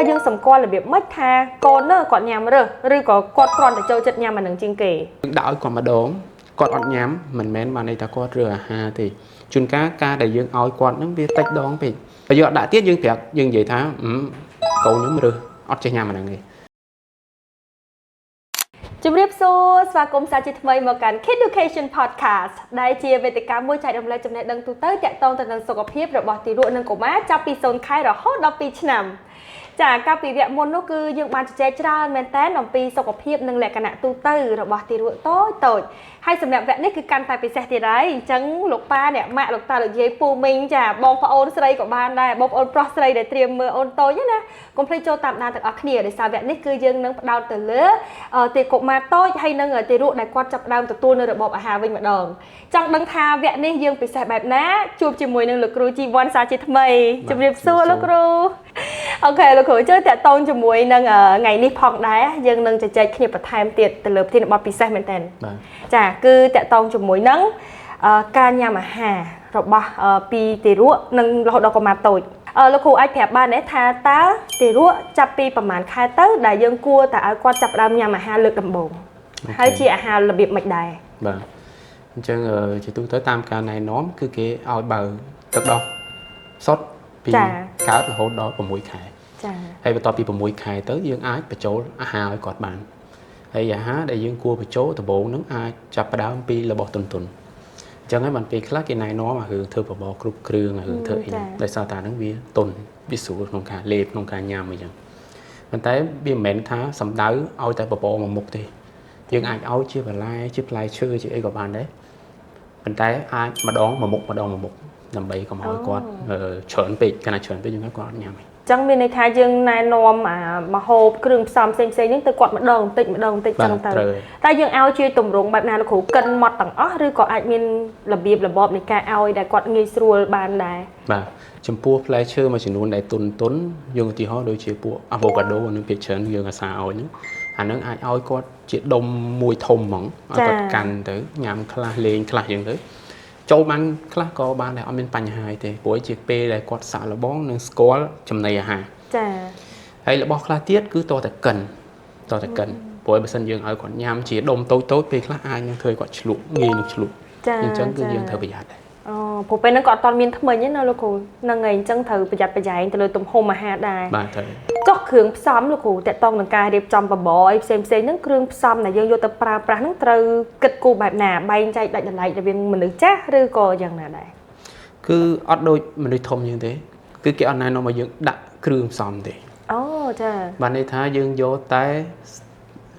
dương sầm quan là việc mất tha con nữa còn nhầm rồi có con để châu chất nhầm mà nâng chiên kể đảo còn mà đốn còn ọt nhám mình mến mà này ta có rửa ha thì chun cá để dương oi còn nó biết tách đón bị bây giờ đã tiết dương tiệc dương vậy thá cậu nhớ mà được ọt chơi nhà mà này chúng điệp xua và cùng sa chỉ thay một cái Kid Education Podcast đại chia về tất cả môi chạy đồng lại trong này đăng tu tới chạy tông từ nâng sọc hiệp rồi bỏ tỷ ruộng nâng cổ má cho pi zone khai rồi hot đọc pi chấmจากการปีเวียมนก็ยังบานเจจราแมนแตนของปีสกปรกนึงแหละขณะตูเตอร์เราบอกตีรุ่โต้โตดให้สำหรับแบบนี้คือการไปเซตที่ไรจังลูกป้าเนี่ยมาลูกตาลูกเย่ปูมิงจะบองพอโอนสไลกับบ้านได้บองโอนโปรสไลได้เตรียมมือโอนโตเนี่ยนะกรมพลิโจตามนานแต่อักเนียในสาวแบบนี้คือยังนึงดาวตื่นเลือตีกบมาโต้ให้นึงตีรุ่ได้กวาดจับดาวตัวในระบบอาหารวิ่งมาดองจังดังทาแบบนี้ยังไปเซตแบบนั้นจูบจมูกนึงลูกครูจีวันสาจิตทำไมจุดเรียบสู้ลูกครูโอเคลูกครูเจอแต่ตรงจมูกนึงไงนี่พองได้ยังนึงจะใจขยับประทายมันเตียดแต่เลิฟที่บอปีเซตเหมือนกันจ้ะคือแต่ตรงจมูกนึงการยามาหาเราบอกปีตีรุ่นึงเราดอกมาโตดลูกครูไอ้แผลบ้านเนี่ยทาตาตีรุ่จับปีประมาณคายเต้าได้ยังกลัวแต่กว่าจับดำยามาหาเลือกดำบงให้ชีอาหารระเบียบไม่ได้จังchỉ tôi tới tam ca này nóm cứ cái ao bờ tất đó sót pi cá là hốt đó của mũi khải hay bắt pi của mũi khải tới dương ái bị chỗ hà ở cọt bàn hay há đại dương cua bị chỗ từ bộ nướng ai chập đá pi là bò tuần chẳng ấy bạn pi khác cái này nó mà hưởng thơ vào bò cục kêu là hưởng thơ đại sao ta nướng bia tuần bia sủ nông cả lệp nông cả nhà mình chẳng mình thấy bia mến thá sắm đá ao tại bò mà mục thì dương ai ao chưa phải lai chưa lai chơi chị ấy của bạn đấy mình thấy ai mà đón mà mục làm bậy còn hỏi quạt chởn bị cái này chởn bị những cái quạt nhà mình chẳng bên này thay dương này nôm mà hộp kêu xăm xem những từ quạt mà đòn tịnh chẳng từ ta dương ao chưa tùng rụng bạn nào là khổ cân mọt tầng ó rồi có ai miên làm biệp là bọp này ca ao đại quạt nghi sùa bàn đài và chấm pua play chơi mà chỉ luôn đại tuấn dương thì họ đôi chia pua avocado nó bị chởn dương là sao nhá anh ai ao quạt chỉ đông mùi thơm mỏng quạt cành tới nhám khla lên khla dương tới châu ban khác có ban này ở bên Pành Hải thì buổi chiếc p này quạt xả là bón nên score chấm này hà hay là bó khác tiết cứ to tại cần buổi bữa sân dương ở còn nhám chỉ đông tối p khác ai nhưng thời quạt chụp nghi được chụp nhưng chẳng cứ dương thời bị hạt nàyผมเป็นนักกอดตอนมีนทำไมเนี่ยนะลูกคุณนั่งไงจังเธอประหยัดประหยัดแต่เลยตุ่มโฮมาหาได้ก็เครื่องซ้ำลูกคุณแต่ต้องหนังกายเรียบจำปะบ่อยเซมนั่งเครื่องซ้ำไหนยังโยตปลานั่งเตยกึดกูแบบหนาใบใจได้ยังไงแต่เพียงมันนึกจ้าหรือก็ยังหนาได้คืออดโดยมันได้ทมอย่างนี้คือเกี่ยวกับnó màยังดักเครื่องซ้ำเด้จ้าบันในท้ายยังโยแต่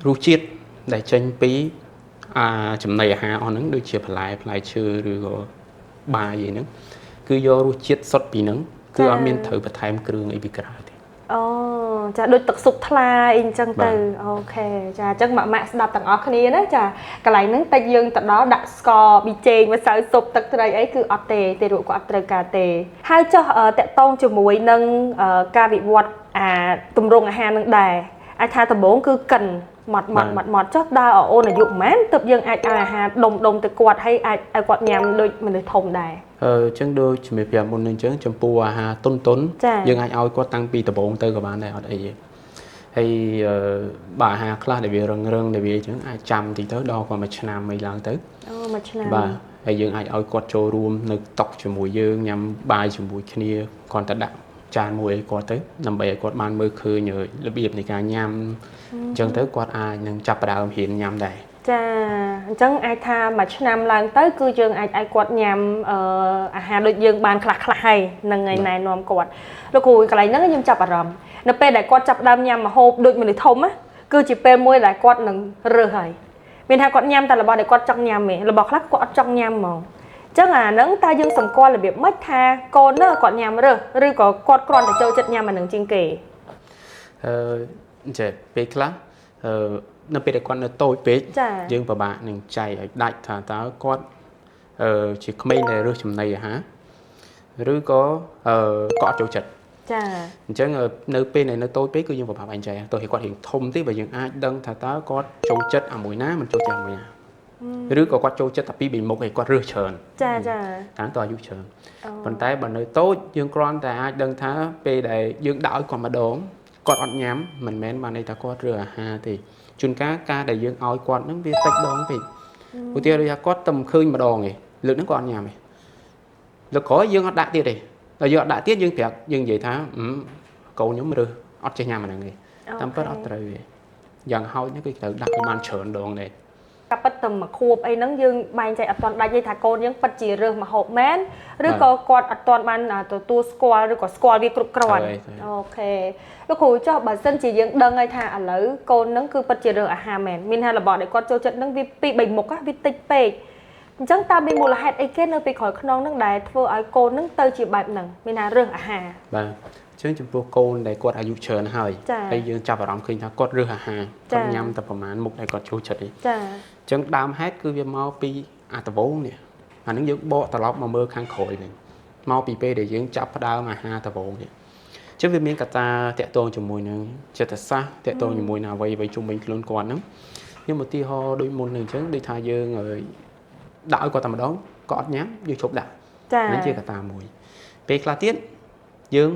รู้จิตได้เชนปีจำในหาอันนั้นโดยเฉพาะพลายชื่อหรือbà gì nữa cứ do chết sót bị nắng cứ ở miền thử và thay một đường ấy bị cái này chả đôi tật sụt thla in chân từ ok chả chân mạ đạp tầng óc này đó chả cái này nắng tay dương tận đó đặt score bị chèn và sợi sụp tật này ấy cứ ọt tê rượu của ọt tê cà tê hai cho tẹt tông cho mũi nâng ca bị vọt tùm rung hà nâng đài ai tha tầm bốn cứ cần mọt chót đa ở ôn là dụng mát tập dương ai hà đồng từ quạt hay ai quạt nhằm đôi mình được thùng đài chân đôi chỉ miệt giờ một lần chân chấm pua hà tôn dương ai ao có tăng pi tập bốn từ của bạn này ở đây hay bà hà khác để về rừng để về chứng ai chăm thì tới đo còn mà nam mày làm tới bà hay dương ai ao quạt trâu ruộng nước tóc cho mùi dương nhằm bài cho mùi kia còn ta đặng tràn mùi quạt tới nằm bể quạt ban mưa khơi nhờ là biệp này cả nhằm chân tới quạt ai nhưng chập đào hiện nhằm đây chẳng ai tha mà nam lần tới cư dương ai quạt nhằm hà đôi dương bàn khạc hay nâng ngày này nôm quạt lúc cùi cái này nó nhưng chập rầm nó pe đại quạt chập đam nhằm mà hộp đôi mình thông á cứ chỉ pe môi đại quạt nâng rửa hay mình hai quạt nhằm ta là bao đại quạt trong nhằm mẹ là bọc lắc quạt trong nhằm mà chắc là nâng ta dương sầm quan là việc mất tha con nó quạt nhằm rồi có quạt con để châu chất nhằm mà nâng chiên kề trẻ pe class nó bị quan là tôi biết dương và bạn mình chạy đại thả táo con chỉ không mấy này rồi chừng này hả rồi có châu chật chẳng nơi bên này nó tôi biết cứ dương và bạn chạy tôi thì quan hiện thông tiếp về những ai đăng thả táo có châu chất ở mũi ná mình châu chật mũi rồi có quát châu chất tập bị một ngày quát rửa trơn tháng tòa giúp trơn còn tay bạn nơi tốt dương con tại ai đăng thả pe này dương đảo còn mà đốn គាត់អត់ញ៉ាំមិនមែនបានន័យថាគាត់រើអាហារទេជួនកាលការដែលយើងឲ្យគាត់ហ្នឹងវាតិចដងពេកឧទាហរណ៍ដូចថាគាត់តែឃើញម្ដងឯងលើកហ្នឹងគាត់អត់ញ៉ាំទេលើកក្រោយយើងអត់ដាក់ទៀតទេដល់យើងអត់ដាក់ទៀតយើងប្រាប់យើងនិយាយថាកូនខ្ញុំរើសអត់ចេះញ៉ាំអាហ្នឹងទេតាមពិតអត់ត្រូវទេយ៉ាងហោចនេះគឺត្រូវដាក់ឲ្យបានច្រើនដងដែរកាពិតតែមួយខួបអីហ្នឹងយើងបែងចែកអត់ទាន់ដាច់ទេថាកូនយើងពិតជារើសម្ហូបមែនឬក៏គាត់អត់ទាន់បានទទួលស្គាល់ឬក៏ស្គាល់វាគ្រប់គ្រាន់អូខេលោកគ្រូចុះបើសិនជាយើងដឹងហើយថាឥឡូវកូនហ្នឹងគឺពិតជារើអាហារមែនមានថារបស់ដែលគាត់ចូលចិត្តហ្នឹងវាពី3មុខវាតិចពេកអញ្ចឹងតើមានមូលហេតុអីគេនៅពីក្រោយខ្នងហ្នឹងដែលធ្វើឲ្យកូនហ្នឹងទៅជាបែបហ្នឹងមានថារើអាហារបាទចឹងចំពោះកូនដែលគាត់អាយុច្រើនហើយហើយយើងចាប់អារម្មណ៍ឃើញថាគាត់រើសអាហារគាត់ញ៉ាំតែប្រហែលមុខដែលគាត់ចូលចិត្តទេចា៎ចឹងដើមហេតុគឺវាមកពីអាត្បូងនេះអានឹងយើងបកត្រឡប់មកមើលខាងក្រោយវិញមកពីពេលដែលយើងចាប់ផ្ដើមអាហារត្បូងនេះចឹងវាមានកត្តាតាក់ទងជាមួយនឹងចិត្តសាស្ត្រតាក់ទងជាមួយនឹងអ្វីជុំវិញខ្លួនគាត់ហ្នឹងខ្ញុំឧទាហរណ៍ដូចមុននឹងអញ្ចឹងដូចថាយើងដាក់ឲ្យគាត់តែម្ដងគាត់អត់ញ៉ាំយើងឈប់ដាក់ហ្នឹងជាកត្តាមួយពេលខ្លះទៀតយើង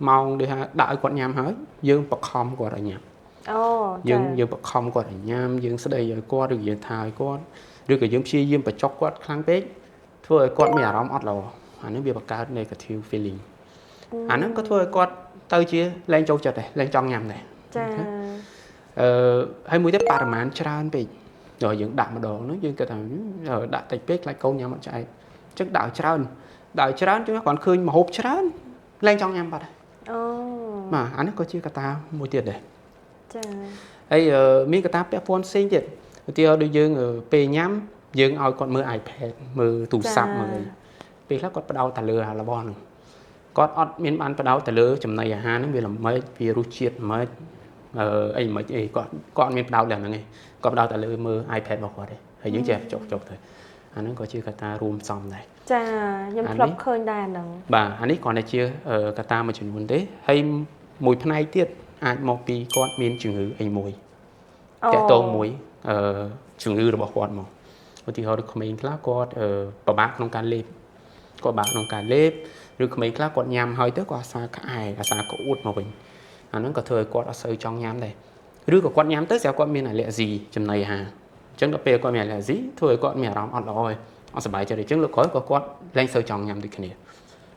ម៉ោងដូចថាដាក់ឲ្យគាត់ញ៉ាំហើយយើងបខំគាត់ឲ្យញ៉ាំអូយើងបខំគាត់ឲ្យញ៉ាំយើងស្ដីឲ្យគាត់ឬយើងថាឲ្យគាត់ឬក៏យើងព្យាយាមបញ្ចុកគាត់ខ្លាំងពេកធ្វើឲ្យគាត់មានអារម្មណ៍អត់ល្អអានេះវាបង្កើត negative feeling អាហ្នឹងក៏ធ្វើឲ្យគាត់ទៅជាលែងចូលចិត្តដែរលែងចង់ញ៉ាំដែរចាហើយមួយទៀតបរិមាណច្រើនពេកដល់យើងដាក់ម្ដងហ្នឹងយើងគិតថាដាក់តិចពេកខ្លាចកូនញ៉ាំអត់ឆ្អែតអញ្ចឹងដាក់ច្រើនជួយគាត់ឃើញម្ហូបច្រើនលែងចង់ញ៉ាំបាត់អូបាទអានេះក៏ជាកត្តាមួយទៀតដែរចាហើយមានកត្តាពាក់ព័ន្ធផ្សេងទៀតឧទាហរណ៍ដូចយើងពេលញ៉ាំយើងឲ្យគាត់មើល iPad មើលទូរស័ព្ទមើលពេលខ្លះគាត់បដោតតែលើរបស់ហ្នឹងគាត់អត់មានបានបដោតតែលើចំណីអាហារហ្នឹងវាល្មិចវារសជាតិល្មិចអីមិនអីគាត់អត់មានបដោតដល់ហ្នឹងឯងគាត់បដោតតែលើមើល iPad របស់គាត់ទេហើយយើងចេះចុកទៅអាហ្នឹងក៏ជាកត្តារួមផ្សំដែរចាខ្ញុំធ្លាប់ឃើញដែរហ្នឹងបាទអានេះគ្រាន់តែជាកត្តាមួយចំនួនទេហើយមួយផ្នែកទៀតអាចមកពីគាត់មានជំងឺអីមួយតាក់ទងមួយជំងឺរបស់គាត់មកឧទាហរណ៍ដូចក្មេងខ្លះគាត់ពិបាកក្នុងការលេបគាត់ពិបាកក្នុងការលេបឬក្មេងខ្លះគាត់ញ៉ាំហើយទៅគាត់អាសាក្អែអាសាក្អួតមកវិញអាហ្នឹងក៏ធ្វើឲ្យគាត់អត់សូវចង់ញ៉ាំដែរឬក៏គាត់ញ៉ាំទៅស្រាប់គាត់មានអាឡែហ្ស៊ីចំណីអាហារអញ្ចឹងដល់ពេលគាត់មានអាឡែហ្ស៊ីធ្វើឲ្យគាត់មានអារម្មណ៍អត់ល្អទេអត់សប្បាយចិត្តទេអញ្ចឹងលើកក្រោយក៏គាត់លែងសូវចង់ញ៉ាំដូចគ្នា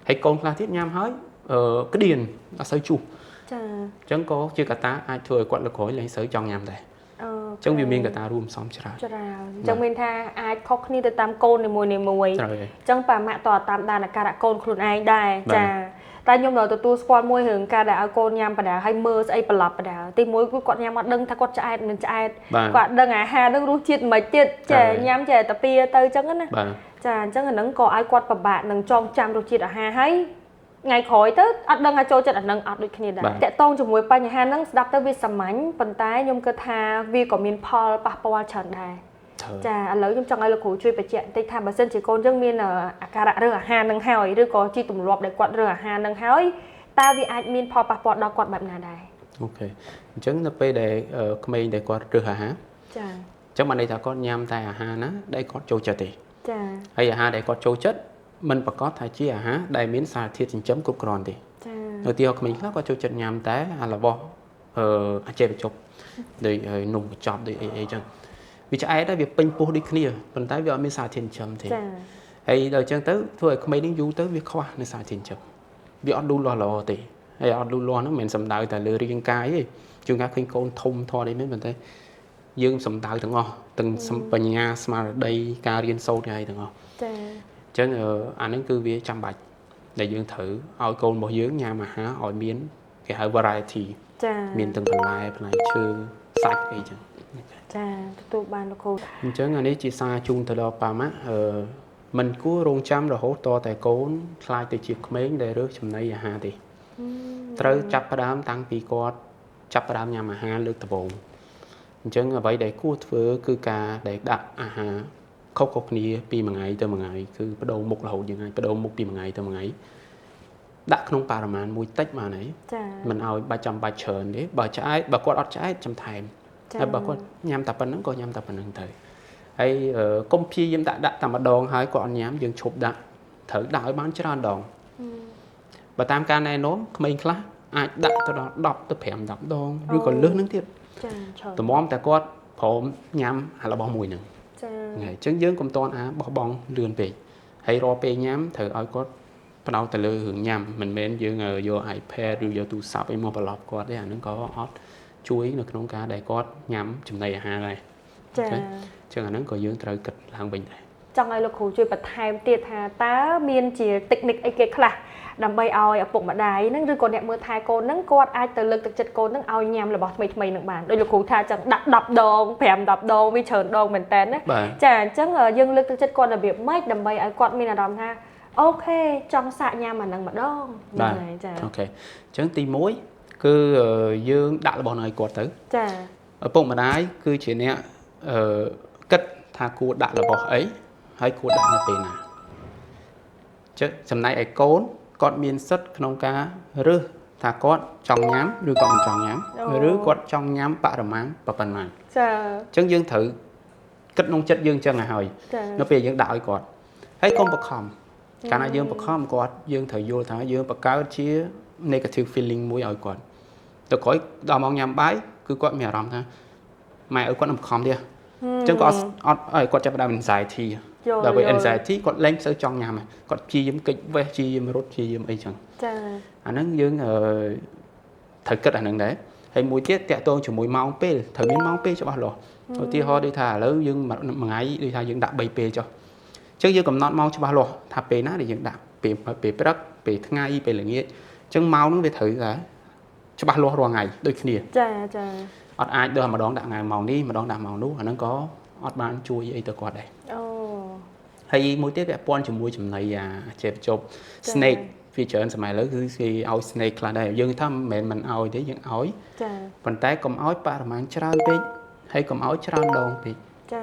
ហើយកូនខ្លះទៀតញ៉ាំហើយក្តៀនអត់សូវជុះចាអញ្ចឹងក៏ជាកត្តាអាចធ្វើឲ្យគាត់លើកក្រោយលែងសូវចង់ញ៉ាំដែរអញ្ចឹងវាមានកត្តារួមផ្សំច្រើនអញ្ចឹងមានថាអាចខុសគ្នាទៅតាមកូននីមួយអញ្ចឹងប៉ាម៉ាក់តតាមដានអាការៈកូនខ្លួនឯងដែរចាតែខ្ញុំនៅទទួលស្គាល់មួយរឿងការដែលឲ្យកូនញ៉ាំបដាហើយមើលស្អីប្រឡប់បដាទីមួយគឺគាត់ញ៉ាំអត់ដឹងថាគាត់ឆ្អែតមិនឆ្អែតគាត់ដឹងអាហារនឹងរសជាតិមិនទៀតចាញ៉ាំចេះតែពីទៅអញ្ចឹងណាចាអញ្ចឹងអានឹងក៏ឲ្យគាត់ពិបាកនឹងចងចាំរសជាតិអាហារហើយថ្ងៃក្រោយទៅអត់ដឹងថាចូលចិត្តអានឹងអត់ដូចគ្នាដែរតាក់ទងជាមួយបញ្ហាហ្នឹងស្ដាប់ទៅវាសាមញ្ញប៉ុន្តែខ្ញុំគិតថាវាក៏មានផលប៉ះពាល់ច្រើនដែរចាឥឡូវខ្ញុំចង់ឲ្យលោកគ្រូជួយបញ្ជាក់បន្តិចថាបើសិនជាកូនយើងមានអាការៈរើសអាហារនឹងហើយឬក៏ជាទម្លាប់ដែលគាត់រើសអាហារនឹងហើយតើវាអាចមានផលប៉ះពាល់ដល់គាត់បែបណាដែរអូខេអញ្ចឹងនៅពេលដែលក្មេងដែលគាត់រើសអាហារចាអញ្ចឹងបានន័យថាគាត់ញ៉ាំតែអាហារណាដែលគាត់ចូលចិត្តទេចាហើយអាហារដែលគាត់ចូលចិត្តមិនប្រកាសថាជាអាហារដែលមានសារធាតុចិញ្ចឹមគ្រប់គ្រាន់ទេចាឧទាហរណ៍ក្មេងខ្លះគាត់ចូលចិត្តញ៉ាំតែអារបស់អាចេះបញ្ចុកដូចនំកញ្ចប់ដូចអីអញ្ចឹងវាឆ្អែតហើយវាពេញពោះដូចគ្នាប៉ុន្តែវាអត់មានសារធាតុចិញ្ចឹមទេចាហើយដល់អញ្ចឹងទៅធ្វើឲ្យក្មេងនេះយូរទៅវាខ្វះនៅសារធាតុចិញ្ចឹមវាអត់លូតលាស់ល្អទេហើយអត់លូតលាស់ហ្នឹងមិនមែនសំដៅតែលើរាងកាយទេជួនកាលឃើញកូនធំធាត់អីមែនប៉ុន្តែយើងសំដៅទាំងអស់ទាំងបញ្ញាស្មារតីការរៀនសូត្រហើយទាំងអស់ចាអញ្ចឹងអាហ្នឹងគឺវាចាំបាច់ដែលយើងត្រូវឲ្យកូនរបស់យើងញ៉ាំអាហារឲ្យមានគេហៅ variety ចាមានទាំងបន្លែផ្លែឈើសាច់អីចឹងចាទទួលបានលោកគ្រូអញ្ចឹងអានេះជាសារជូនទៅដល់ប៉ាម៉ាក់មិនគួររងចាំរហូតតតែកូនខ្លាចទៅជាក្មេងដែលរើសចំណីអាហារទេត្រូវចាប់ផ្ដើមតាំងពីគាត់ចាប់ផ្ដើមញ៉ាំអាហារលើកដំបូងអញ្ចឹងអ្វីដែលគួរធ្វើគឺការដែលដាក់អាហារខុសៗគ្នាពីមួយថ្ងៃទៅមួយថ្ងៃគឺបដូរមុខរហូតយ៉ាងណាបដូរមុខពីមួយថ្ងៃទៅមួយថ្ងៃដាក់ក្នុងបរិមាណមួយតិចបានហើយមិនឲ្យបាច់ចាំបាច់ច្រើនទេបើឆ្អែតបើគាត់អត់ឆ្អែតចាំថែមហើយបើគាត់ញ៉ាំតែប៉ុណ្្នឹងក៏ញ៉ាំតែប៉ុណ្្នឹងទៅហើយកុំព្យាយាមដាក់តែម្ដងហើយគាត់អត់ញ៉ាំយើងឈប់ដាក់ត្រូវដាក់ឲ្យបានច្រើនដងបើតាមការណែនាំក្មេងខ្លះ អាចដាក់ទៅដល់10ទៅ5 10ដងឬក៏លើសហ្នឹងទៀតតម្រាំតែគាត់ព្រមញ៉ាំរបស់មួយហ្នឹងហ្នឹងហើយអញ្ចឹងយើងកុំតន់បោះបង់លឿនពេកហើយរាល់ពេលញ៉ាំត្រូវឲ្យគាត់ផ្ដោតទៅលើរឿងញ៉ាំមិនមែនយើងយក iPad ឬយកទូរស័ព្ទអីមកបន្លប់គាត់ទេអាហ្នឹងក៏អត់ជួយនៅក្នុងការដែលគាត់ញ៉ាំចំណីអាហារដែរចា៎អញ្ចឹងអាហ្នឹងក៏យើងត្រូវគិតឡើងវិញដែរចង់ឲ្យលោកគ្រូជួយបន្ថែមទៀតថាតើមានជាតិចនិកអីគេខ្លះដើម្បីឲ្យឪពុកម្ដាយហ្នឹងឬក៏អ្នកមើលថែកូនហ្នឹងគាត់អាចទៅលើកទឹកចិត្តកូនហ្នឹងឲ្យញ៉ាំរបស់ថ្មីហ្នឹងបានដោយលោកគ្រូថាចឹងដាក់10ដង5 10ដងវាច្រើនដងមែនតើណាចាអញ្ចឹងយើងលើកទឹកចិត្តគាត់របៀបម៉េចដើម្បីឲ្យគាត់មានអារម្មណ៍ថាអូខេចង់សាកញ៉ាំអាហ្នឹងម្ដងហ្នឹងហើយចាអូខេអញ្ចឹងទី1គឺយើងដាក់របស់ឲ្យគាត់ទៅចាឪពុកម្ដាយគឺជាអ្នកគិតថាគួរដាក់របស់អីហើយគួរដាក់នៅពេលណាចឹងចំណែកឯកូនគាត់មានសិទ្ធិក្នុងការរើសថាគាត់ចង់ញ៉ាំឬក៏មិនចង់ញ៉ាំឬគាត់ចង់ញ៉ាំបរិមាណប៉ុណ្ណាចាអញ្ចឹងយើងត្រូវគិតក្នុងចិត្តយើងអញ្ចឹងឲ្យហើយនៅពេលយើងដាក់ឲ្យគាត់ហើយកុំបខំកាលណាយើងបខំគាត់យើងត្រូវយល់ថាយើងបង្កើតជា negative feeling មួយឲ្យគាត់ទៅក្រោយដល់មកញ៉ាំបាយគឺគាត់មានអារម្មណ៍ថាម៉ែឲ្យគាត់នឹងបខំទៀតអញ្ចឹងគាត់អត់ឲ្យគាត់ចាប់ផ្ដើម anxiety ដល់ពេល anxiety គាត់លែងសូវចង់ញ៉ាំគាត់ព្យាយាមកិច្ចវេះព្យាយាមរត់ព្យាយាមអីចឹងចាអាហ្នឹងយើងត្រូវគិតអាហ្នឹងដែរហើយមួយទៀតតាក់ទងជាមួយម៉ោងពេលត្រូវមានម៉ោងពេលច្បាស់លាស់ឧទាហរណ៍ដូចថាឥឡូវយើងមួយថ្ងៃដូចថាយើងដាក់3ពេលចុះអញ្ចឹងយើងកំណត់ម៉ោងច្បាស់លាស់ថាពេលណាដែលយើងដាក់ពេលព្រឹកពេលថ្ងៃពេលល្ងាចអញ្ចឹងម៉ោងហ្នឹងវាត្រូវថាច្បាស់លាស់រាល់ថ្ងៃដូចគ្នាចាចាអត់អាចដល់ម្ដងដាក់ថ្ងៃម៉ោងនេះម្ដងដាក់ម៉ោងនោះអាហ្នឹងក៏អត់បានជួយអីទៅគាត់ដែរអូហើយមួយទៀតពាក់ព័ន្ធជាមួយចំណីចេះជប់ snake វាច្រើនសម័យឥឡូវគឺគេឲ្យ snake ខ្លះដែរយើងថាមិនមែនឲ្យទេយើងឲ្យចាប៉ុន្តែកុំឲ្យបរិមាណច្រើនពេកហើយកុំឲ្យច្រើនដងពេកចា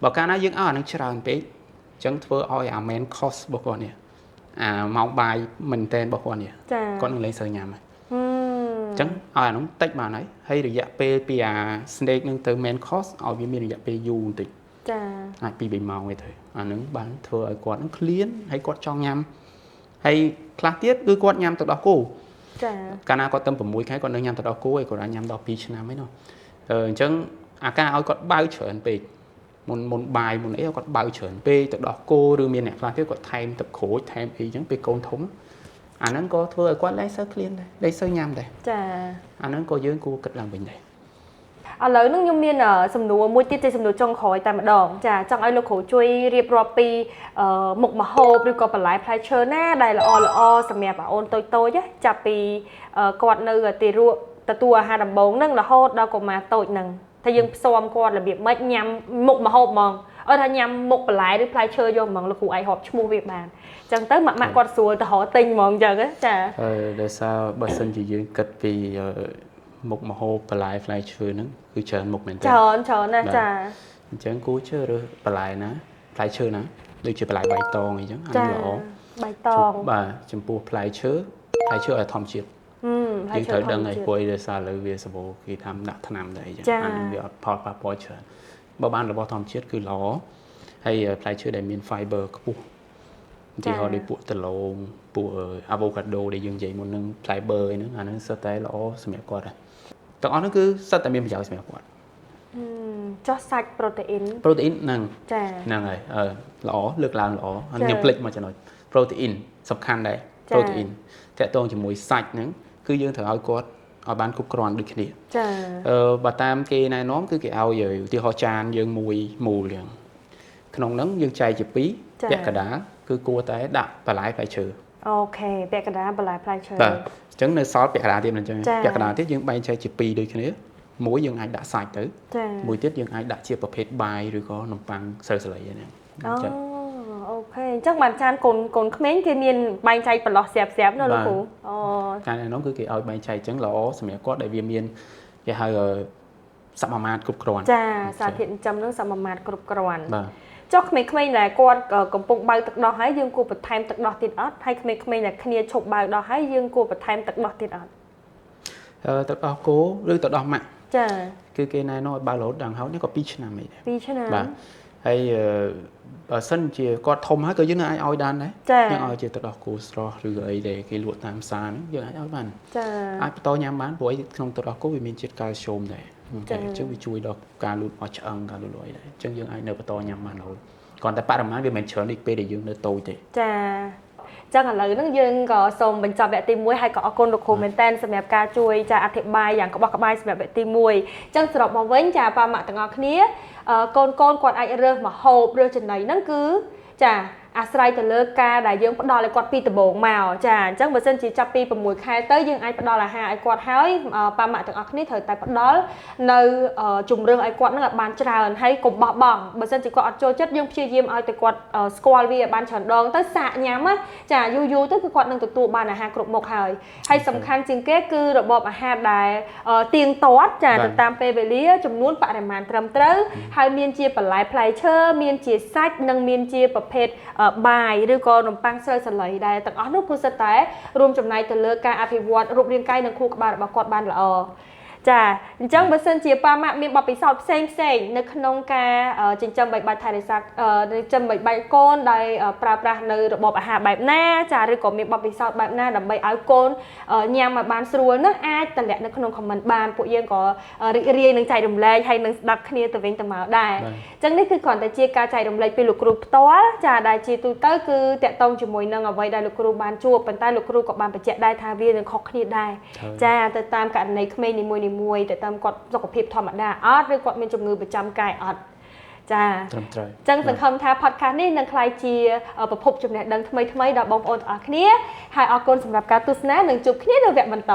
បើកាលណាយើងឲ្យអានឹងច្រើនពេកអញ្ចឹងធ្វើឲ្យអា main cost របស់គាត់នេះម៉ោងបាយមែនតែនរបស់គាត់នេះគាត់នឹងលែងសូវញ៉ាំហើយអញ្ចឹងឲ្យអានោះតិចបានហើយរយៈពេលពីsnake នឹងទៅ main course ឲ្យវាមានរយៈពេលយូរបន្តិចចាអាច2 3ម៉ោងទេទៅអានឹងបានធ្វើឲ្យគាត់នឹងឃ្លានហើយគាត់ចង់ញ៉ាំហើយខ្លះទៀតគឺគាត់ញ៉ាំទៅដល់គោចាកាលណាគាត់ទៅ6ខែគាត់នៅញ៉ាំទៅដល់គោហើយគាត់អាចញ៉ាំដល់2ឆ្នាំហើយនោះអញ្ចឹងអាការឲ្យគាត់បើច្រើនពេកមុនបាយមុនអីគាត់បើច្រើនពេកទៅដល់គោឬមានអ្នកខ្លះទៀតគាត់ថែមទឹកក្រូចថែមអីអញ្ចឹងពេលកូនធំអាហ្នឹងក៏ធ្វើឲ្យគាត់លែងសូវឃ្លានដែរលែងសូវញ៉ាំដែរចាអាហ្នឹងក៏យើងគួរគិតឡើងវិញដែរឥឡូវហ្នឹងខ្ញុំមានសំណួរមួយទៀតជាសំណួរចុងក្រោយតែម្ដងចាចង់ឲ្យលោកគ្រូជួយរៀបរាប់ពីមុខម្ហូបឬក៏បន្លែផ្លែឈើណាដែលល្អសម្រាប់បងអូនតូចចាប់ពីគាត់នៅទីរក់ទទួលអាហារដំបូងហ្នឹងរហូតដល់កុមារតូចហ្នឹងថាយើងផ្សំគាត់របៀបម៉េចញ៉ាំមុខម្ហូបហ្មងអត់ថាញ៉ាំមុខបន្លែឬផ្លែឈើយកហ្មងលោកគ្រូអាចហៅឈ្មោះវាបានអញ្ចឹងទៅម៉ាក់គាត់ស្រួលទៅរកទិញហ្មងអញ្ចឹងចាដោយសារបើសិនជាយើងគិតពីមុខម្ហូបបន្លែផ្លែឈើហ្នឹងគឺច្រើនមុខមែនទេច្រើនណាស់ចាអញ្ចឹងគួរជ្រើសរើសបន្លែណាផ្លែឈើណាដូចជាបន្លែបៃតងអីចឹងអានេះល្អបៃតងបាទចំពោះផ្លែឈើឲ្យធម្មជាតិយើងត្រូវដឹងឲ្យព្រោះដោយសារឥឡូវវាសម្បូរគេថាដាក់ថ្នាំដែរអញ្ចឹងអានេះវាអត់ផលប៉ះពាល់ច្រើនបើបានរបស់ធម្មជាតិគឺល្អហើយផ្លែឈើដែលមាន fiber ខ្ពស់ឧទាហរណ៍ដូចពួកត្លូងពួក avocado ដែលយើងនិយាយមុននឹង fiber ហ្នឹងអាហ្នឹងសិតតែល្អសម្រាប់គាត់ទាំងអស់ហ្នឹងគឺសិតតែមានប្រយោជន៍សម្រាប់គាត់ចុះសាច់ protein ហ្នឹងចាហ្នឹងហើយល្អលើកឡើងល្អខ្ញុំភ្លេចមកចំណុច protein សំខាន់ដែរ protein តាក់ទងជាមួយសាច់ហ្នឹងគឺយើងត្រូវឲ្យគាត់ឲ្យបានគ្រប់គ្រាន់ដូចគ្នាចាបើតាមគេណែនាំគឺគេឲ្យឧទាហរណ៍ចានយើងមួយមូលយ៉ាងក្នុងហ្នឹងយើងចែកជា2ពាក់កណ្ដាលគឺគួរតែដាក់បន្លែផ្លែឈើអូខេពាក់កណ្ដាលបន្លែផ្លែឈើបាទអញ្ចឹងនៅសល់ពាក់កណ្ដាលទៀតអញ្ចឹងពាក់កណ្ដាលទៀតយើងបែងចែកជា2ដូចគ្នាមួយយើងអាចដាក់សាច់ទៅមួយទៀតយើងអាចដាក់ជាប្រភេទបាយឬក៏នំប៉័ងស្រូវស្លៃហ្នឹងអូខេអញ្ចឹងបានចានកូនក្មេងគេមានបែងចែកបន្លោះស្រាប់ៗណាលោកគ្រូអូការណែនាំគឺគេឲ្យបែងចែកអញ្ចឹងល្អសម្រាប់គាត់ដែលវាមានគេហៅសមាមាត្រគ្រប់គ្រាន់ចាសារធាតុចិញ្ចឹមនឹងសមាមាត្រគ្រប់គ្រាន់បាទចុះក្មេងៗដែលគាត់កំពុងបើកទឹកដោះហើយយើងគួរបន្ថែមទឹកដោះទៀតអត់ហើយក្មេងៗដែលគ្នាឈប់បើកដោះហើយយើងគួរបន្ថែមទឹកដោះទៀតអត់ទឹកដោះគោឬទឹកដោះម៉ាក់ចាគឺគេណែនាំឲ្យបើករហូតដល់ហើយនេះក៏2ឆ្នាំឯង2ឆ្នាំបាទ ហើយបើសិនជាគាត់ធំហើយក៏យើងនឹងអាចឲ្យបានដែរយើងឲ្យជាទឹកដោះគោស្រស់ឬអីដែលគេលក់តាមផ្សារហ្នឹងយើងអាចឲ្យបានចាអាចបន្តញ៉ាំបានព្រោះក្នុងទឹកដោះគោវាមានជាតិកាល់ស្យូមដែរអញ្ចឹងវាជួយដល់ការលូតមាត់ឆ្អឹងការលូតលាស់អីដែរអញ្ចឹងយើងអាចនៅបន្តញ៉ាំបានរហូតគ្រាន់តែបរិមាណវាមិនច្រើនដូចពេលដែលយើងនៅតូចទេចាចឹងឥឡូវហ្នឹងយើងក៏សូមបញ្ចប់វគ្គទី1ហើយក៏អរគុណលោកគ្រូមែនតើសម្រាប់ការជួយចាអធិប្បាយយ៉ាងក្បោះក្បាយសម្រាប់វគ្គទី1ចឹងសរុបមកវិញចាប៉ាម៉ាក់ទាំងអស់គ្នាកូនគាត់អាចរើសម្ហូបរើសចំណីហ្នឹងគឺចាអាស្រ័យទៅលើការដែលយើងផ្ដល់ឲ្យគាត់ពីដំបូងមកចាអញ្ចឹងបើសិនជាចាប់ពី6ខែទៅយើងអាចផ្ដល់អាហារឲ្យគាត់ហើយប៉ាម៉ាក់ទាំងអស់គ្នាត្រូវតែផ្ដល់នៅជំរឿនឲ្យគាត់នឹងឲ្យបានច្រើនហើយកុំបោះបង់បើសិនជាគាត់អត់ចូលចិត្តយើងព្យាយាមឲ្យតែគាត់ស្គាល់វាឲ្យបានច្រើនដងទៅសាកញ៉ាំចាយូរទៅគឺគាត់នឹងទទួលបានអាហារគ្រប់មុខហើយសំខាន់ជាងគេគឺរបបអាហារដែលទៀងទាត់ចាទៅតាមពេលវេលាចំនួនបរិមាណត្រឹមត្រូវហើយមានជាបន្លែផ្លែឈើមានជាសាច់និងមានជាប្រភេទបាយឬក៏នំប៉័ងស្រូវសាឡីដែលទាំងអស់នោះគឺសិតតែរួមចំណែកទៅលើការអភិវឌ្ឍរូបរាងកាយនិងខួរក្បាលរបស់គាត់បានល្អចាអញ្ចឹងបើសិនជាប៉ាម៉ាក់មានបទពិសោធន៍ផ្សេងនៅក្នុងការចិញ្ចឹមបីបាច់ថែរក្សាចិញ្ចឹមបីបាច់កូនដោយប្រើប្រាស់នៅរបបអាហារបែបណាចាឬក៏មានបទពិសោធន៍បែបណាដើម្បីឲ្យកូនញ៉ាំឲ្យបានស្រួលនោះអាចតម្លាក់នៅក្នុង comment បានពួកយើងក៏រីករាយនឹងចែករំលែកហើយនឹងស្ដាប់គ្នាទៅវិញទៅមកដែរអញ្ចឹងនេះគឺគ្រាន់តែជាការចែករំលែកពីលោកគ្រូផ្ទាល់ចាដែលជាទូទៅគឺតាក់ទងជាមួយនឹងអ្វីដែលលោកគ្រូបានជួបប៉ុន្តែលោកគ្រូក៏បានបញ្ជាក់ដែរថាវានឹងខុសគ្នាដែរចាទៅតាមករណីក្មេងនីមួយទៅតាមគាត់សុខភាពធម្មតាអត់ឬគាត់មានជំងឺប្រចាំកាយអត់ចាត្រឹមត្រូវអញ្ចឹងសង្ឃឹមថា podcast នេះនឹងក្លាយជាប្រភពចំណេះដឹងថ្មីៗដល់បងប្អូនទាំងអស់គ្នាហើយអរគុណសម្រាប់ការទស្សនានិងជួបគ្នានៅវគ្គបន្ត